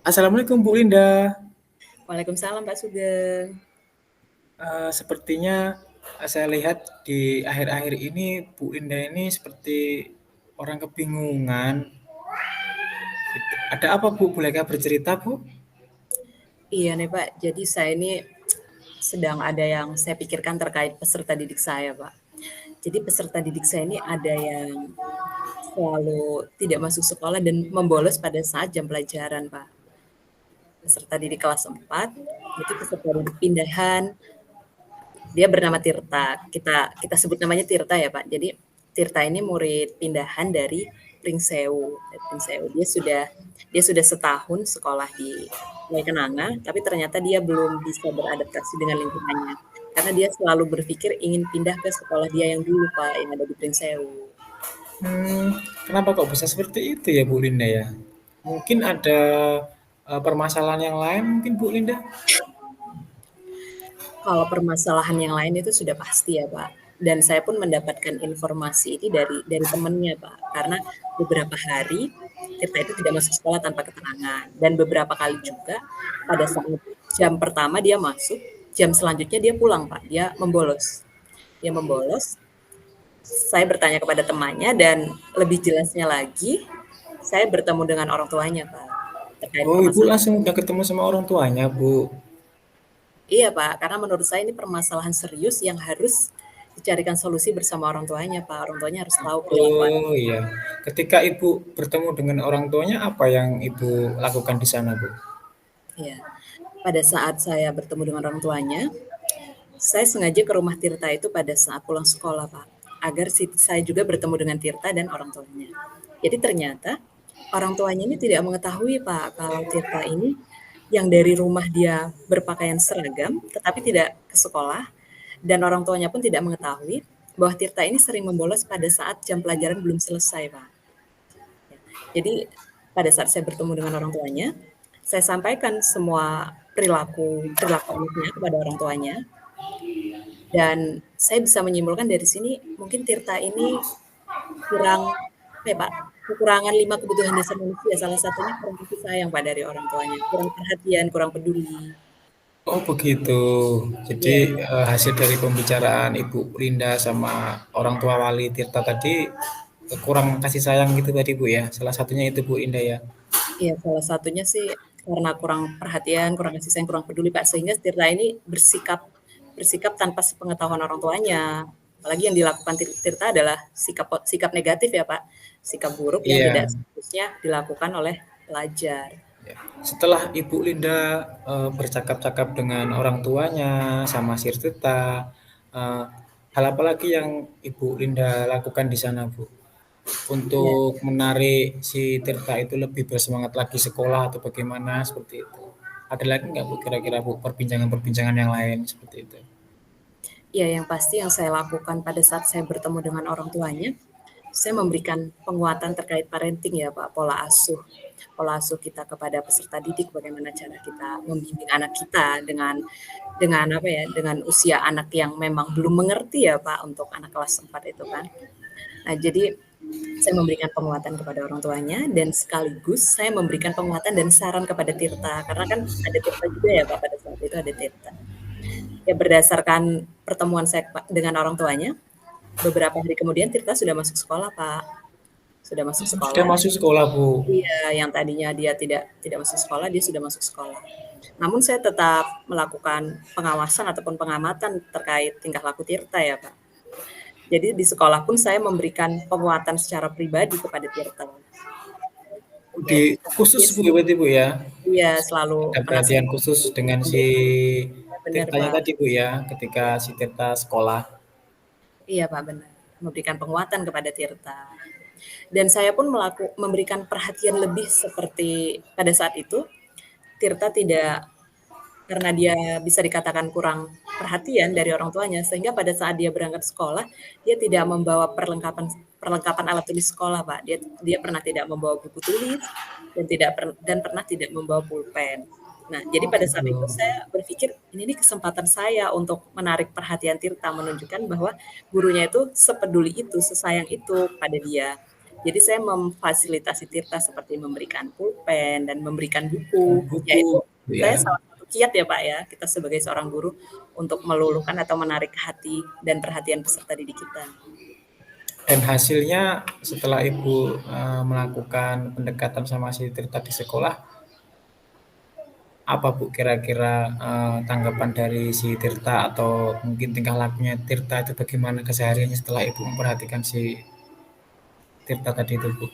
Assalamualaikum Bu Linda. Waalaikumsalam Pak Sugeng. Sepertinya saya lihat di akhir-akhir ini Bu Linda ini seperti orang kebingungan. Ada apa Bu? Bolehkah bercerita Bu? Iya nih Pak, jadi saya ini sedang ada yang saya pikirkan terkait peserta didik saya Pak. Jadi peserta didik saya ini ada yang selalu tidak masuk sekolah dan membolos pada saat jam pelajaran Pak. Peserta didik kelas 4, itu peserta didik pindahan, dia bernama Tirta. Kita sebut namanya Tirta ya Pak. Jadi Tirta ini murid pindahan dari Pringsewu. Dia sudah setahun sekolah di Waikenanga, tapi ternyata dia belum bisa beradaptasi dengan lingkungannya. Karena dia selalu berpikir ingin pindah ke sekolah dia yang dulu Pak, yang ada di Pringsewu. Hmm, kenapa kok bisa seperti itu ya Bu Linda ya? Mungkin ada permasalahan yang lain mungkin Bu Linda? Kalau permasalahan yang lain itu sudah pasti ya Pak. Dan saya pun mendapatkan informasi ini dari temannya Pak. Karena beberapa hari Tirta itu tidak masuk sekolah tanpa keterangan. Dan beberapa kali juga pada saat jam pertama dia masuk, jam selanjutnya dia pulang Pak. Dia membolos. Dia membolos. Saya bertanya kepada temannya dan lebih jelasnya lagi, saya bertemu dengan orang tuanya Pak. Terkait Oh, Ibu permasalahan. langsung udah ketemu sama orang tuanya Bu. Iya Pak, karena menurut saya ini permasalahan serius yang harus dicarikan solusi bersama orang tuanya Pak. Orang tuanya harus tahu perilaku anak. Oh iya. Ketika Ibu bertemu dengan orang tuanya, apa yang Ibu lakukan di sana Bu? Ya, pada saat saya bertemu dengan orang tuanya, saya sengaja ke rumah Tirta itu pada saat pulang sekolah Pak, agar saya juga bertemu dengan Tirta dan orang tuanya. Jadi ternyata orang tuanya ini tidak mengetahui Pak kalau Tirta ini yang dari rumah dia berpakaian seragam, tetapi tidak ke sekolah, dan orang tuanya pun tidak mengetahui bahwa Tirta ini sering membolos pada saat jam pelajaran belum selesai, Pak. Jadi pada saat saya bertemu dengan orang tuanya, saya sampaikan semua perilaku perilaku anaknya kepada orang tuanya, dan saya bisa menyimpulkan dari sini mungkin Tirta ini kurang apa ya, Pak, kekurangan 5 kebutuhan dasar manusia, salah satunya kurang kasih sayang, Pak, dari orang tuanya, kurang perhatian, kurang peduli. Oh begitu. Jadi Iya. hasil dari pembicaraan Ibu Linda sama orang tua Wali Tirta tadi kurang kasih sayang gitu tadi Bu ya. Salah satunya itu Bu Linda ya. Iya, salah satunya sih karena kurang perhatian, kurang kasih sayang, kurang peduli, Pak, sehingga Tirta ini bersikap bersikap tanpa sepengetahuan orang tuanya. Apalagi yang dilakukan Tirta adalah sikap sikap negatif ya, Pak. Sikap buruk yang tidak Iya. seharusnya dilakukan oleh pelajar. Ya. Setelah Ibu Linda bercakap-cakap dengan orang tuanya sama si Tirta, eh, hal apa lagi yang Ibu Linda lakukan di sana Bu? Ya, Untuk menarik si Tirta itu lebih bersemangat lagi sekolah atau bagaimana seperti itu. Ada lagi nggak Bu kira-kira Bu perbincangan-perbincangan yang lain seperti itu? ya yang pasti yang saya lakukan pada saat saya bertemu dengan orang tuanya, saya memberikan penguatan terkait parenting ya Pak, pola asuh. Pola asuh kita kepada peserta didik, bagaimana cara kita membimbing anak kita dengan apa ya, dengan usia anak yang memang belum mengerti ya Pak, untuk anak kelas 4 itu kan. Nah, jadi saya memberikan penguatan kepada orang tuanya dan sekaligus saya memberikan penguatan dan saran kepada Tirta, karena kan ada Tirta juga ya Pak, pada saat itu ada Tirta. Ya berdasarkan pertemuan saya dengan orang tuanya, beberapa hari kemudian Tirta sudah masuk sekolah Pak, sudah masuk Sudah sekolah. masuk sekolah Bu. Iya, yang tadinya dia tidak tidak masuk sekolah, dia sudah masuk sekolah. Namun saya tetap melakukan pengawasan ataupun pengamatan terkait tingkah laku Tirta ya Pak. Jadi di sekolah pun saya memberikan penguatan secara pribadi kepada Tirta. Di Kayak khusus dia Bu berarti Bu ya. iya selalu Ada perhatian menasihati, khusus dengan si benar Tirtanya Pak. tadi Bu ya, ketika si Tirta sekolah. Iya Pak, benar. Memberikan penguatan kepada Tirta. Dan saya pun memberikan perhatian lebih seperti pada saat itu Tirta tidak karena dia bisa dikatakan kurang perhatian dari orang tuanya, sehingga pada saat dia berangkat sekolah, dia tidak membawa perlengkapan perlengkapan alat tulis sekolah, Pak. Dia dia pernah tidak membawa buku tulis dan pernah tidak membawa pulpen. Nah, jadi Oh pada saat itu gitu. saya berpikir, ini nih kesempatan saya untuk menarik perhatian Tirta, menunjukkan bahwa gurunya itu sepeduli itu, sesayang itu pada dia. Jadi saya memfasilitasi Tirta seperti memberikan pulpen dan memberikan Oh, buku. Ya buku itu gitu saya ya. salah satu kiat ya Pak ya, kita sebagai seorang guru untuk meluluhkan atau menarik hati dan perhatian peserta didik kita. Dan hasilnya setelah Ibu, melakukan pendekatan sama si Tirta di sekolah, apa Bu kira-kira, tanggapan dari si Tirta atau mungkin tingkah lakunya Tirta itu bagaimana kesehariannya setelah Ibu memperhatikan si Tirta tadi itu Bu?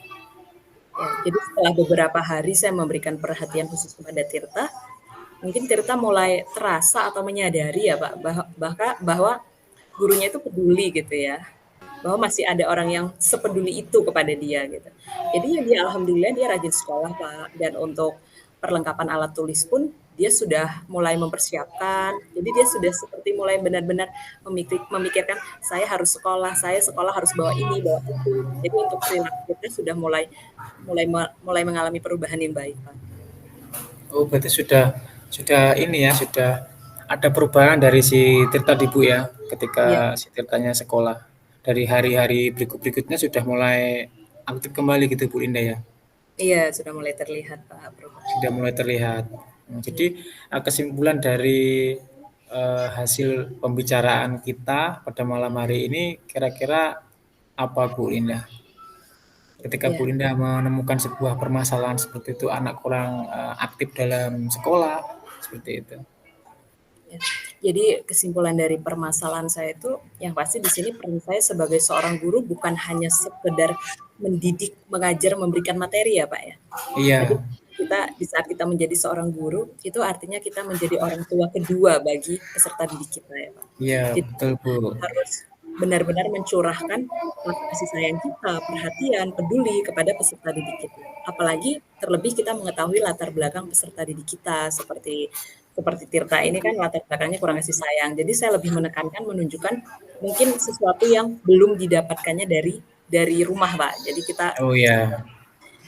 Ya, jadi setelah beberapa hari saya memberikan perhatian khusus kepada Tirta, mungkin Tirta mulai terasa atau menyadari ya Pak, bahwa gurunya itu peduli gitu ya, bahwa masih ada orang yang sepeduli itu kepada dia gitu. Jadi ya dia alhamdulillah dia rajin sekolah Pak, dan untuk perlengkapan alat tulis pun dia sudah mulai mempersiapkan. Jadi dia sudah seperti mulai benar-benar memikirkan saya sekolah harus bawa ini, bawa itu. Jadi untuk perilaku kita sudah mulai mulai mulai mengalami perubahan yang baik Pak. Oh, berarti sudah ini ya, sudah ada perubahan dari si Tirta di Bu ya, Iya, ketika si Tirtanya sekolah. Dari hari-hari berikutnya sudah mulai aktif kembali gitu Bu Linda ya? iya sudah mulai terlihat Pak perubahan. Sudah mulai terlihat. Iya. Jadi, kesimpulan dari, hasil pembicaraan kita pada malam hari ini kira-kira apa Bu Linda? Ketika Iya. Bu Linda menemukan sebuah permasalahan seperti itu, anak kurang, aktif dalam sekolah, seperti itu. Ya. Jadi kesimpulan dari permasalahan saya itu yang pasti di sini peran saya sebagai seorang guru bukan hanya sekedar mendidik, mengajar, memberikan materi ya Pak ya. Tapi Iya kita di saat kita menjadi seorang guru itu artinya kita menjadi orang tua kedua bagi peserta didik kita ya Pak. iya, Jadi betul Bu. harus benar-benar mencurahkan kasih sayang kita, perhatian, peduli kepada peserta didik kita. Apalagi terlebih kita mengetahui latar belakang peserta didik kita seperti seperti Tirta ini kan latar belakangnya kurang kasih sayang. Jadi saya lebih menekankan menunjukkan mungkin sesuatu yang belum didapatkannya dari rumah, Pak. Jadi kita Oh ya,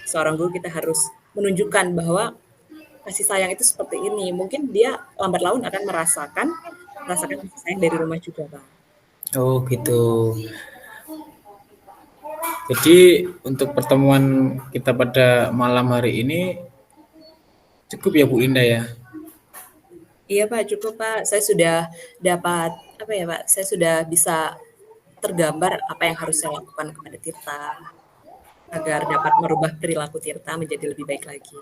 seorang guru kita harus menunjukkan bahwa kasih sayang itu seperti ini. Mungkin dia lambat laun akan merasakan kasih sayang dari rumah juga, Pak. oh gitu. Jadi untuk pertemuan kita pada malam hari ini cukup ya Bu Linda ya? Iya Pak, cukup Pak. Saya sudah dapat apa ya Pak? Saya sudah bisa tergambar apa yang harus saya lakukan kepada Tirta agar dapat merubah perilaku Tirta menjadi lebih baik lagi.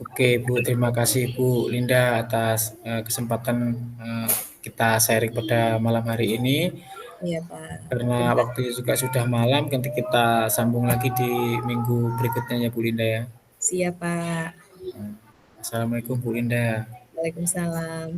Oke Bu, terima kasih Bu Linda atas, kesempatan, eee, kita sharing pada malam hari ini. Iya Pak. Karena Terima kasih. waktunya juga sudah malam, nanti kita sambung lagi di minggu berikutnya ya Bu Linda ya. Siap Pak. Assalamualaikum Bu Linda. Waalaikumsalam.